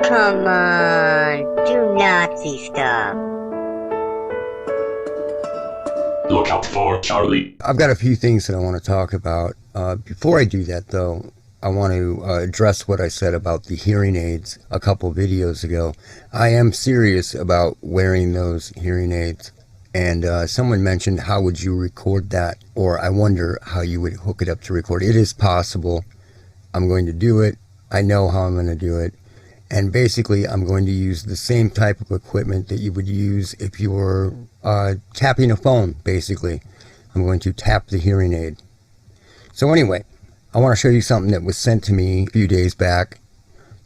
Come on, do Nazi stuff. Look out for Charlie. I've got a few things that I want to talk about. Before I do that, though, I want to address what I said about the hearing aids a couple videos ago. I am serious about wearing those hearing aids. And someone mentioned, how would you record that? Or I wonder how you would hook it up to record. It is possible. I'm going to do it. I know how I'm going to do it. And basically, I'm going to use the same type of equipment that you would use if you were tapping a phone, basically. I'm going to tap the hearing aid. So anyway, I want to show you something that was sent to me a few days back.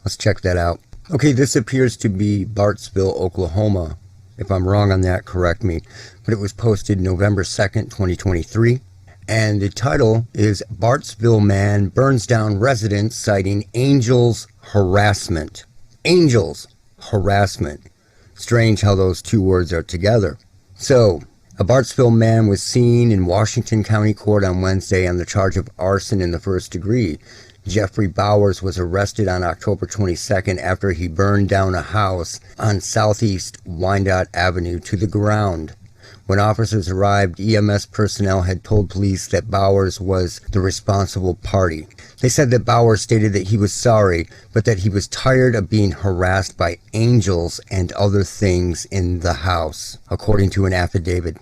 Let's check that out. Okay, this appears to be Bartsville, Oklahoma. If I'm wrong on that, correct me. But it was posted November 2nd, 2023. And the title is Bartsville Man Burns Down Residence Citing Angels Harassment. Angels Harassment. Strange how those two words are together. So, a Bartsville man was seen in Washington County Court on Wednesday on the charge of arson in the first degree. Jeffrey Bowers was arrested on October 22nd after he burned down a house on Southeast Wyandotte Avenue to the ground. When officers arrived, EMS personnel had told police that Bowers was the responsible party. They said that Bowers stated that he was sorry, but that he was tired of being harassed by angels and other things in the house, according to an affidavit.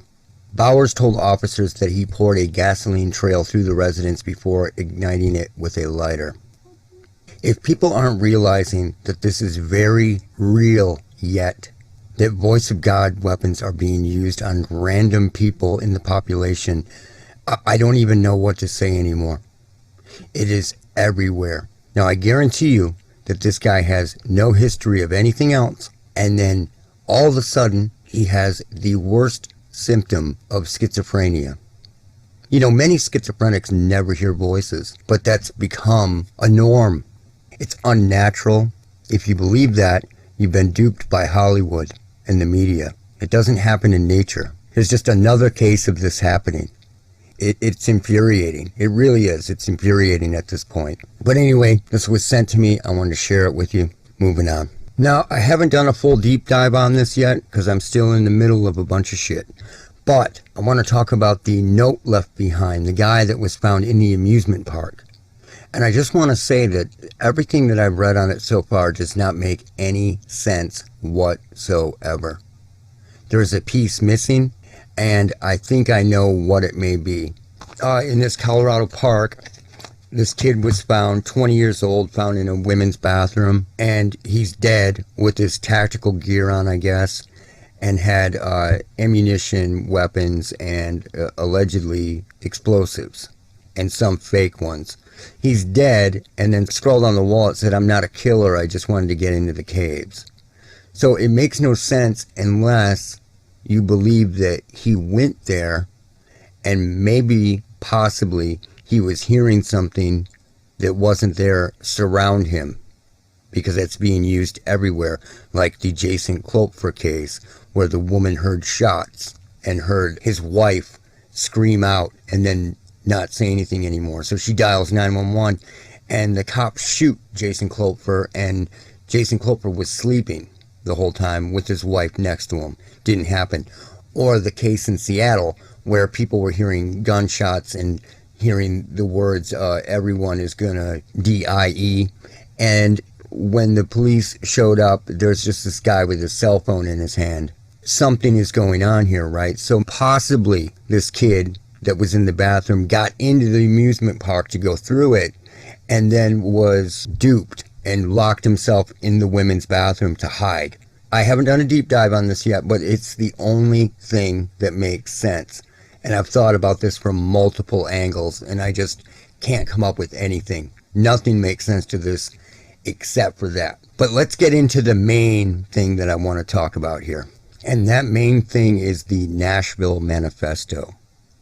Bowers told officers that he poured a gasoline trail through the residence before igniting it with a lighter. If people aren't realizing that this is very real yet, that voice of God weapons are being used on random people in the population, I don't even know what to say anymore. It is everywhere. Now, I guarantee you that this guy has no history of anything else, and then all of a sudden, he has the worst symptom of schizophrenia. You know, many schizophrenics never hear voices, but that's become a norm. It's unnatural. If you believe that, you've been duped by Hollywood and the media. It doesn't happen in nature. There's just another case of this happening. It's infuriating. It really is. It's infuriating at this point. But anyway, this was sent to me. I wanted to share it with you. Moving on. Now, I haven't done a full deep dive on this yet because I'm still in the middle of a bunch of shit. But I want to talk about the note left behind, the guy that was found in the amusement park. And I just want to say that everything that I've read on it so far does not make any sense whatsoever. There's a piece missing, and I think I know what it may be. In this Colorado park, this kid was found, 20 years old, found in a women's bathroom, and he's dead with his tactical gear on, I guess, and had ammunition, weapons, and allegedly explosives, and some fake ones. He's dead, and then scrawled on the wall, it said, "I'm not a killer, I just wanted to get into the caves." So it makes no sense unless you believe that he went there and maybe, possibly, he was hearing something that wasn't there surround him, because that's being used everywhere, like the Jason Klopfer case, where the woman heard shots and heard his wife scream out and then not say anything anymore. So she dials 911, and the cops shoot Jason Klopfer, and Jason Klopfer was sleeping the whole time with his wife next to him. Didn't happen. Or the case in Seattle, where people were hearing gunshots and hearing the words, everyone is gonna die, and when the police showed up, there's just this guy with his cell phone in his hand. Something is going on here, right? So possibly this kid that was in the bathroom got into the amusement park to go through it, and then was duped and locked himself in the women's bathroom to hide. I haven't done a deep dive on this yet, but it's the only thing that makes sense. And I've thought about this from multiple angles, and I just can't come up with anything. Nothing makes sense to this except for that. But let's get into the main thing that I want to talk about here. And that main thing is the Nashville Manifesto.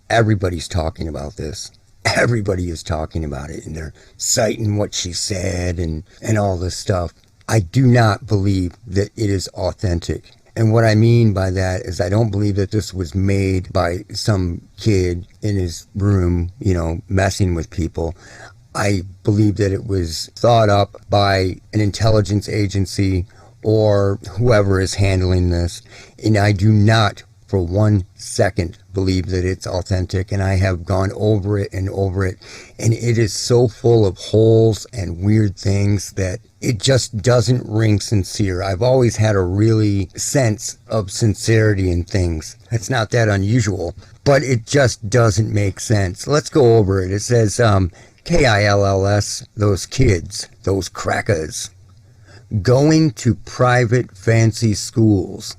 Everybody's talking about this. Everybody is talking about it, and they're citing what she said and all this stuff. I do not believe that it is authentic. And what I mean by that is I don't believe that this was made by some kid in his room, you know, messing with people. I believe that it was thought up by an intelligence agency or whoever is handling this. And I do not for 1 second believe that it's authentic, and I have gone over it and over it, and it is so full of holes and weird things that it just doesn't ring sincere. I've always had a really sense of sincerity in things. It's not that unusual, but it just doesn't make sense. Let's go over it. It says KILLS, those kids, those crackers, going to private fancy schools.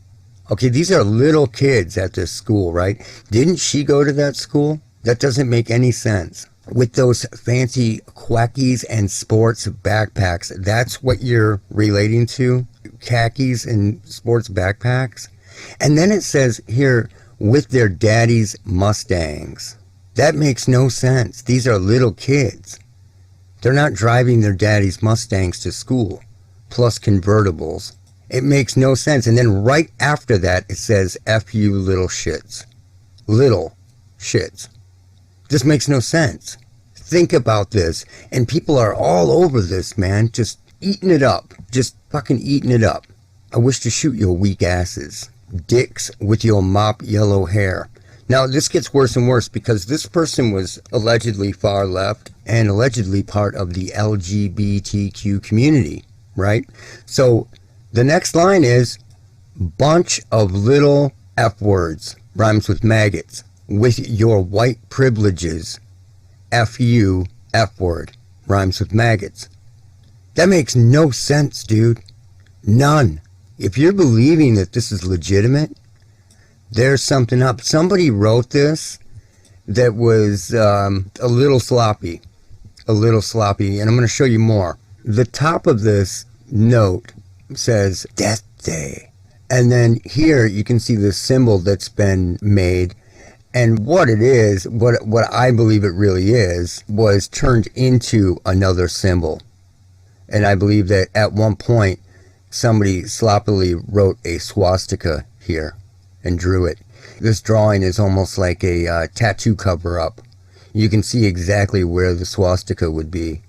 Okay, these are little kids at this school, right? Didn't she go to that school? That doesn't make any sense. With those fancy quackies and sports backpacks, that's what you're relating to? Khakis and sports backpacks? And then it says here, with their daddy's Mustangs. That makes no sense. These are little kids. They're not driving their daddy's Mustangs to school, plus convertibles. It makes no sense. And then right after that, it says, F you little shits. Little shits. This makes no sense. Think about this. And people are all over this, man. Just eating it up. Just fucking eating it up. I wish to shoot your weak asses. Dicks with your mop yellow hair. Now, this gets worse and worse because this person was allegedly far left and allegedly part of the LGBTQ community, right? So the next line is, bunch of little F words, rhymes with maggots, with your white privileges, F you, F word, rhymes with maggots. That makes no sense, dude. None. If you're believing that this is legitimate, there's something up. Somebody wrote this that was a little sloppy, and I'm going to show you more. The top of this note says Death Day, and then here you can see the symbol that's been made, and what it is, what I believe it really is, was turned into another symbol. And I believe that at one point somebody sloppily wrote a swastika here and drew it. This drawing is almost like a tattoo cover-up. You can see exactly where the swastika would be,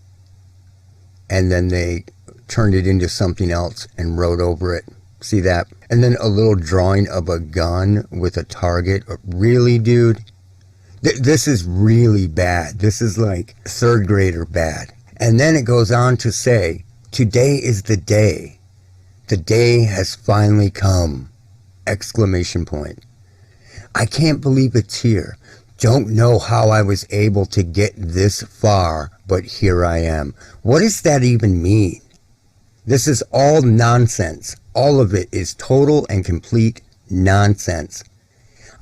and then they turned it into something else and wrote over it. See that? And then a little drawing of a gun with a target. Really, dude? This is really bad. This is like third grader bad. And then it goes on to say, today is the day. The day has finally come! Exclamation point. I can't believe it's here. Don't know how I was able to get this far, but here I am. What does that even mean? This is all nonsense. All of it is total and complete nonsense.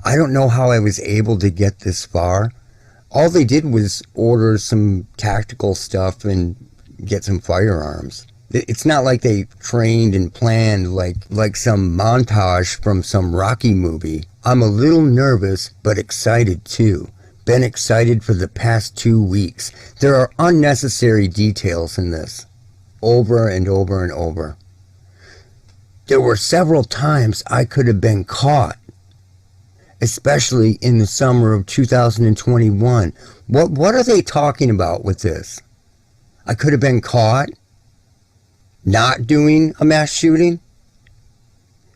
I don't know how I was able to get this far. All they did was order some tactical stuff and get some firearms. It's not like they trained and planned like some montage from some Rocky movie. I'm a little nervous, but excited too. Been excited for the past 2 weeks. There are unnecessary details in this. Over and over and over. There were several times I could have been caught, especially in the summer of 2021. What are they talking about with this? I could have been caught not doing a mass shooting?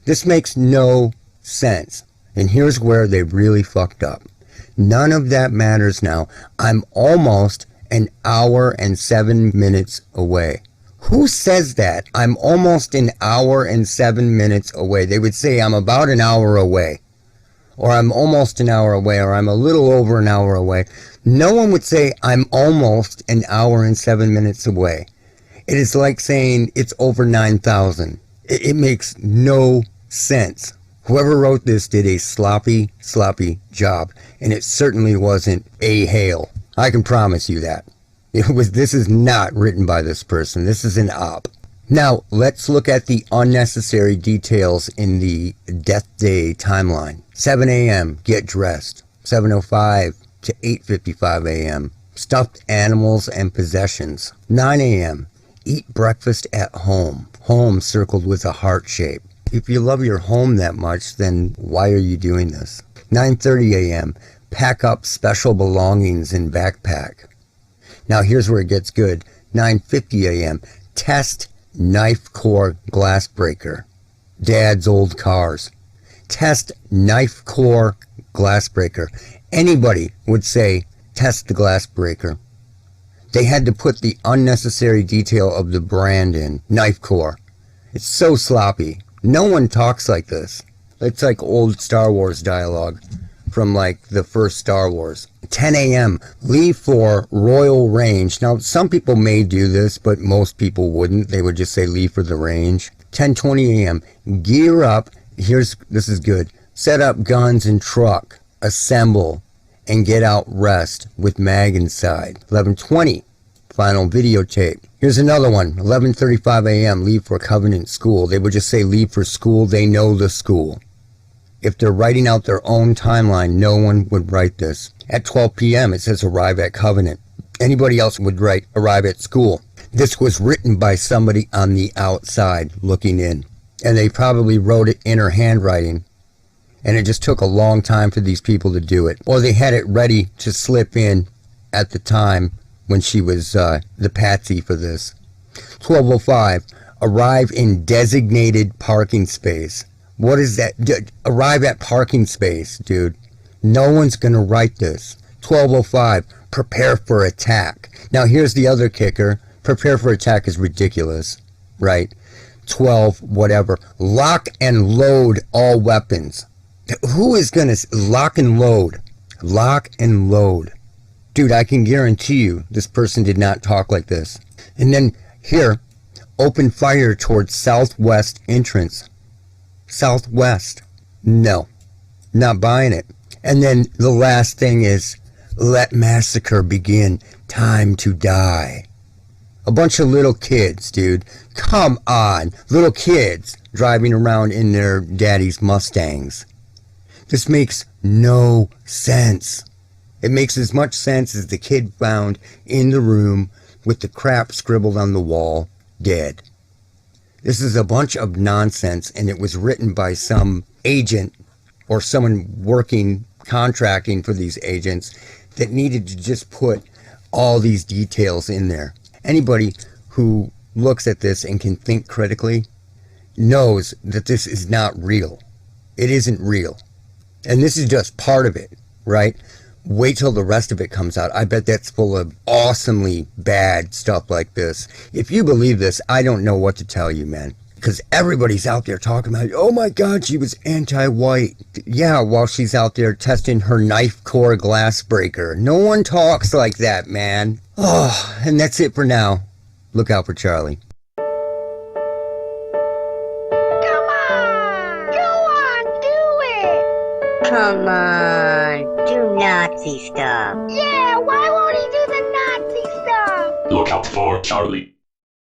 This makes no sense. And here's where they really fucked up. None of that matters now. I'm almost an hour and 7 minutes away. Who says that? I'm almost an hour and 7 minutes away. They would say I'm about an hour away, or I'm almost an hour away, or I'm a little over an hour away. No one would say I'm almost an hour and 7 minutes away. It is like saying it's over 9,000. It makes no sense. Whoever wrote this did a sloppy job, and it certainly wasn't a hail. I can promise you that. This is not written by this person. This is an op. Now, let's look at the unnecessary details in the Death Day timeline. 7 a.m., get dressed. 7:05 to 8:55 a.m., stuffed animals and possessions. 9 a.m., eat breakfast at home. Home circled with a heart shape. If you love your home that much, then why are you doing this? 9:30 a.m., pack up special belongings in backpack. Now here's where it gets good. 9:50 a.m. Test knife core glass breaker. Dad's old cars. Test knife core glass breaker. Anybody would say test the glass breaker. They had to put the unnecessary detail of the brand in. Knife core. It's so sloppy. No one talks like this. It's like old Star Wars dialogue from like the first Star Wars. 10 a.m. Leave for Royal Range. Now, some people may do this, but most people wouldn't. They would just say leave for the range. 10:20 a.m. Gear up. This is good. Set up guns and truck. Assemble and get out rest with mag inside. 11:20. Final videotape. Here's another one. 11:35 a.m. Leave for Covenant School. They would just say leave for school. They know the school. If they're writing out their own timeline, no one would write this. At 12 p.m. it says arrive at Covenant. Anybody else would write arrive at school. This was written by somebody on the outside looking in. And they probably wrote it in her handwriting. And it just took a long time for these people to do it. Or they had it ready to slip in at the time when she was the patsy for this. 12:05, arrive in designated parking space. What is that? Arrive at parking space, dude. No one's going to write this. 12:05, prepare for attack. Now here's the other kicker. Prepare for attack is ridiculous, right? 12, whatever. Lock and load all weapons. Who is going to lock and load? Lock and load. Dude, I can guarantee you this person did not talk like this. And then here, open fire towards southwest entrance. Southwest. No, not buying it. And then the last thing is, let massacre begin. Time to die. A bunch of little kids, dude. Come on. Little kids driving around in their daddy's Mustangs. This makes no sense. It makes as much sense as the kid found in the room with the crap scribbled on the wall, dead. This is a bunch of nonsense, and it was written by some agent or someone working, contracting for these agents that needed to just put all these details in there. Anybody who looks at this and can think critically knows that this is not real. It isn't real. And this is just part of it, right? Wait till the rest of it comes out. I bet that's full of awesomely bad stuff like this. If you believe this, I don't know what to tell you, man. Because everybody's out there talking about, oh my God, she was anti-white. Yeah, while she's out there testing her knife core glass breaker. No one talks like that, man. Oh, and that's it for now. Look out for Charlie. Come on, do Nazi stuff. Yeah, why won't he do the Nazi stuff? Look out for Charlie.